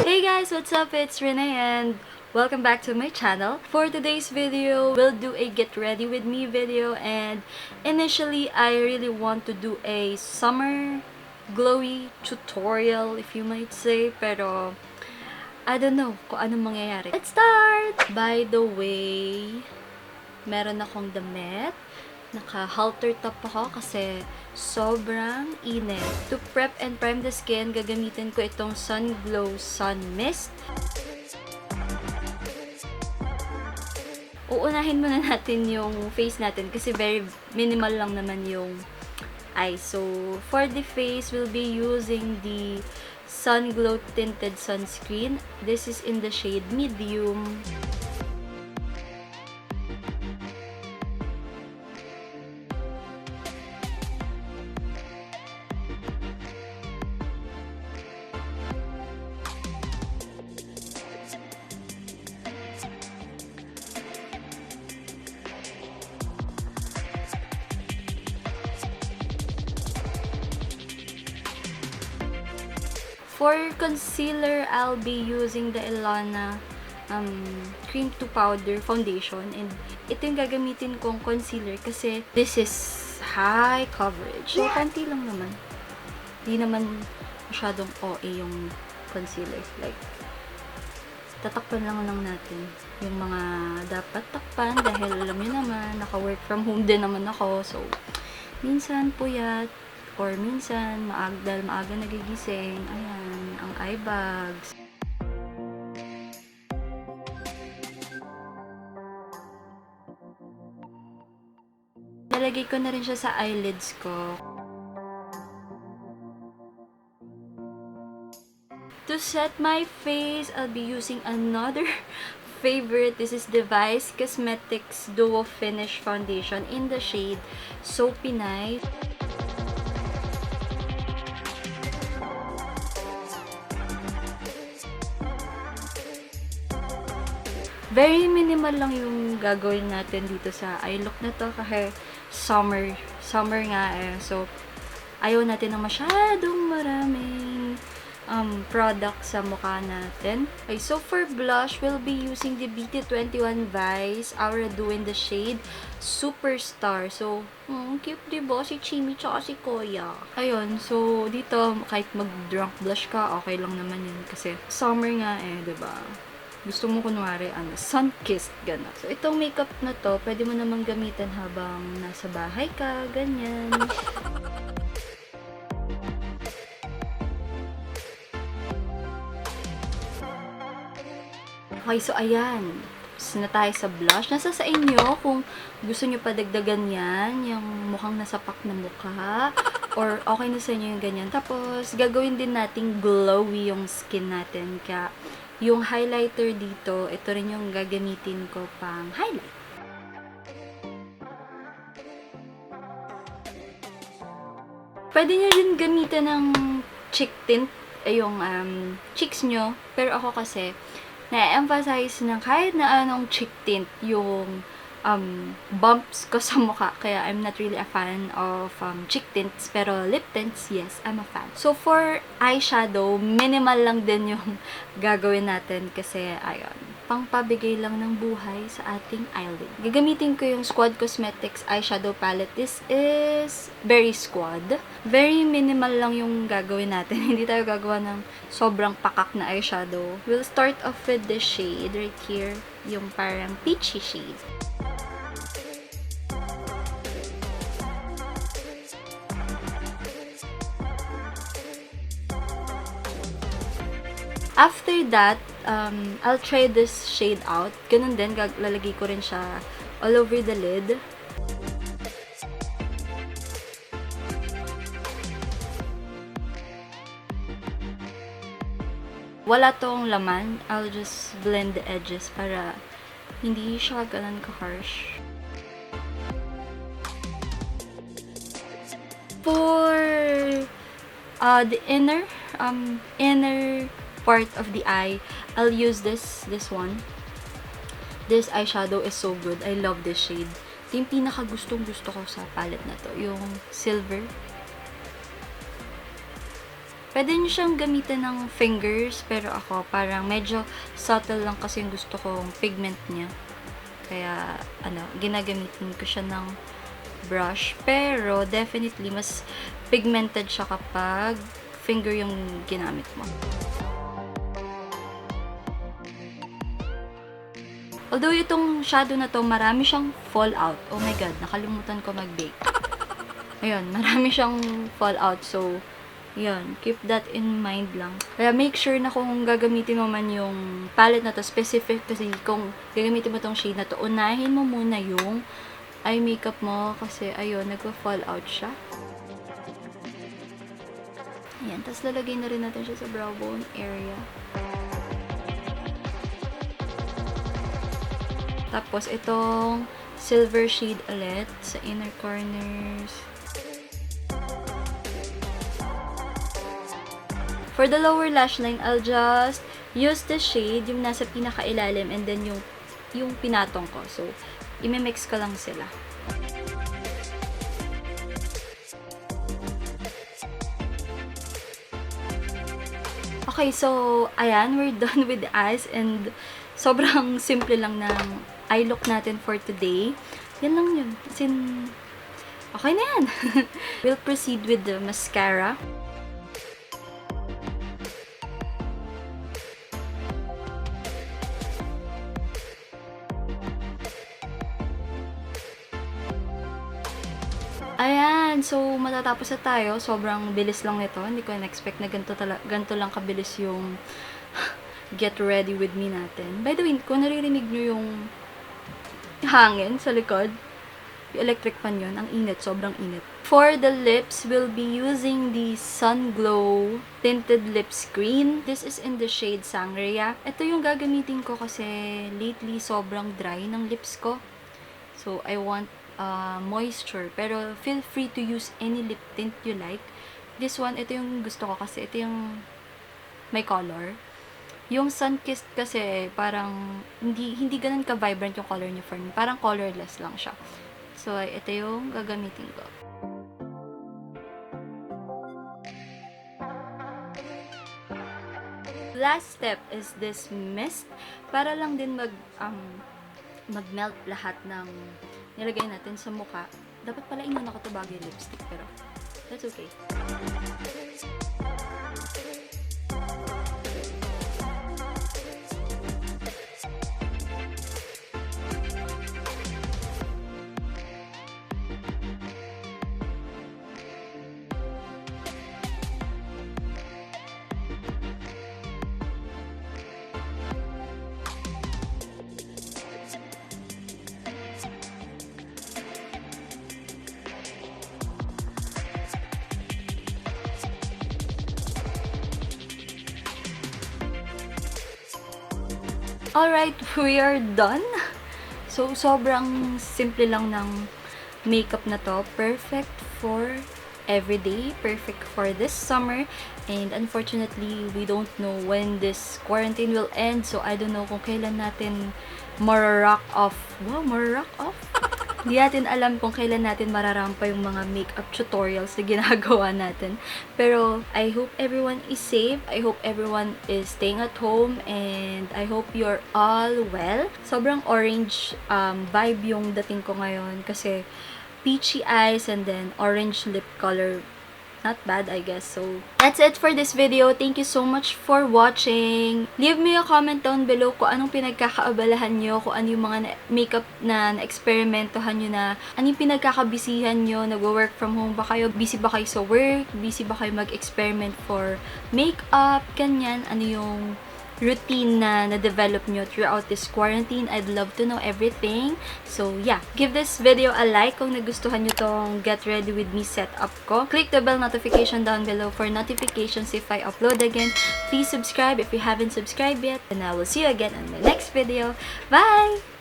Hey guys, what's up? It's Renee and welcome back to my channel. For today's video, we'll do a get ready with me video, and initially I really want to do a summer glowy tutorial, if you might say, pero I don't know kung anong mangyayari. Let's start! By the way, meron akong damit. Naka-halter top ako kasi sobrang init. To prep and prime the skin, gagamitin ko itong Sunglow Sun Mist. Uunahin muna natin yung face natin kasi very minimal lang naman yung eyes. So, for the face, we'll be using the Sunglow Tinted Sunscreen. This is in the shade medium. For concealer, I'll be using the Ellana cream to powder foundation, and ito yung gagamitin kong concealer kasi this is high coverage. So, konti lang naman. Di naman masyadong OA yung concealer. Like, tatakpan lang natin yung mga dapat takpan dahil alam niyo naman, naka-work from home din naman ako. So, minsan puyat or minsan dahil maaga nagigising. Ayan, ang eye bags. Nalagay ko na rin siya sa eyelids ko. To set my face, I'll be using another favorite. This is the Vice Cosmetics Duo Finish Foundation in the shade Soapy Night. Very minimal lang yung gagawin natin dito sa eye look na to kasi summer nga eh. So, ayaw natin ng masyadong maraming product sa mukha natin. Okay, so for blush, we'll be using the BT21 Vice Aura Duo in the shade Superstar. So, cute diba? Si Chimi tsaka si Koya. Ayun, so dito, kahit mag-drunk blush ka, okay lang naman yun. Kasi summer nga eh, diba? Gusto mo kunwari, sun-kissed, gano'n. So, itong makeup na to, pwede mo namang gamitin habang nasa bahay ka, ganyan. Okay, so ayan. Tapos na tayo sa blush. Nasa sa inyo kung gusto nyo pa dagdagan yan, yung mukhang nasapak na mukha, or okay na sa inyo yung ganyan. Tapos, gagawin din nating glowy yung skin natin. Kaya, yung highlighter dito, ito rin yung gagamitin ko pang highlight. Pwede nyo din gamitin ng cheek tint, yung cheeks nyo. Pero ako kasi, na-emphasize ng kahit na anong cheek tint yung bumps ko sa mukha. Kaya I'm not really a fan of cheek tints. Pero lip tints, yes, I'm a fan. So for eyeshadow, minimal lang din yung gagawin natin. Kasi, ayun, pangpabigay lang ng buhay sa ating eyelid. Gagamitin ko yung Squad Cosmetics eyeshadow palette. This is very squad. Very minimal lang yung gagawin natin. Hindi tayo gagawa ng sobrang pakak na eyeshadow. We'll start off with the shade right here. Yung parang peachy shade. After that, I'll try this shade out. Ganun din, lalagay ko rin siya all over the lid. Wala tong laman. I'll just blend the edges para hindi siya ganun ka-harsh. For the inner part of the eye, I'll use this one. This eyeshadow is so good. I love this shade. Ito yung pinaka-gustong-gusto ko sa palette na to. Yung silver. Pwede nyo siyang gamitin ng fingers, pero ako parang medyo subtle lang kasi yung gusto kong pigment niya. Kaya, ginagamitin ko siya ng brush. Pero, definitely, mas pigmented siya kapag finger yung ginamit mo. Although, itong shadow na to, marami siyang fallout. Oh my god, nakalimutan ko mag-bake. Ayun, marami siyang fallout. So, yun, keep that in mind lang. Kaya make sure na kung gagamitin mo man yung palette na to, specific kasi kung gagamitin mo tong shade na to, unahin mo muna yung eye makeup mo kasi ayun, nagpa-fall out siya. Ayan, tapos lalagay na rin natin siya sa brow bone area. Tapos itong silver shade ulit sa inner corners. For the lower lash line, I'll just use the shade, yung nasa pinakailalim, and then yung pinatong ko. So, imimix ko lang sila. Okay, so, ayan, we're done with the eyes, and sobrang simple lang ng eye look natin for today. Yan lang yun. As in, okay na yan. We'll proceed with the mascara. Ayan, so matatapos na tayo. Sobrang bilis lang nito. Hindi ko na-expect na ganito lang kabilis yung get ready with me natin. By the way, kung naririnig nyo yung hangin sa likod, yung electric fan yun, ang init, sobrang init. For the lips, we'll be using the Sunglow Tinted Lipscreen. This is in the shade Sangira. Ito yung gagamitin ko kasi lately sobrang dry ng lips ko. So, I want moisture. Pero, feel free to use any lip tint you like. This one, ito yung gusto ko kasi ito yung may color. Yung Sunkissed kasi, parang hindi ganun ka-vibrant yung color niya for me. Parang colorless lang siya. So, ito yung gagamitin ko. Last step is this mist. Para lang din mag-melt lahat ng nilagay natin sa mukha. Dapat pala inuna ko ito bago yung lipstick, pero that's okay. Alright, we are done. So, sobrang simple lang ng makeup na to. Perfect for everyday. Perfect for this summer. And unfortunately, we don't know when this quarantine will end. So, I don't know kung kailan natin mararock off. Wow, mararock off? Hindi natin alam kung kailan natin mararampa yung mga makeup tutorials na ginagawa natin. Pero, I hope everyone is safe. I hope everyone is staying at home. And I hope you're all well. Sobrang orange vibe yung dating ko ngayon. Kasi, peachy eyes and then orange lip color. Not bad, I guess. So, that's it for this video. Thank you so much for watching. Leave me a comment down below kung anong pinagkakaabalahan nyo, kung ano yung mga makeup na na-experimentohan nyo na, ano yung pinagkakabisihan nyo, nag-work from home ba kayo, busy ba kayo sa work, busy ba kayo mag-experiment for makeup, ganyan, ano yung routine na na-develop nyo throughout this quarantine. I'd love to know everything. So, yeah. Give this video a like kung nagustuhan nyo tong Get Ready With Me setup ko. Click the bell notification down below for notifications if I upload again. Please subscribe if you haven't subscribed yet. And I will see you again on my next video. Bye!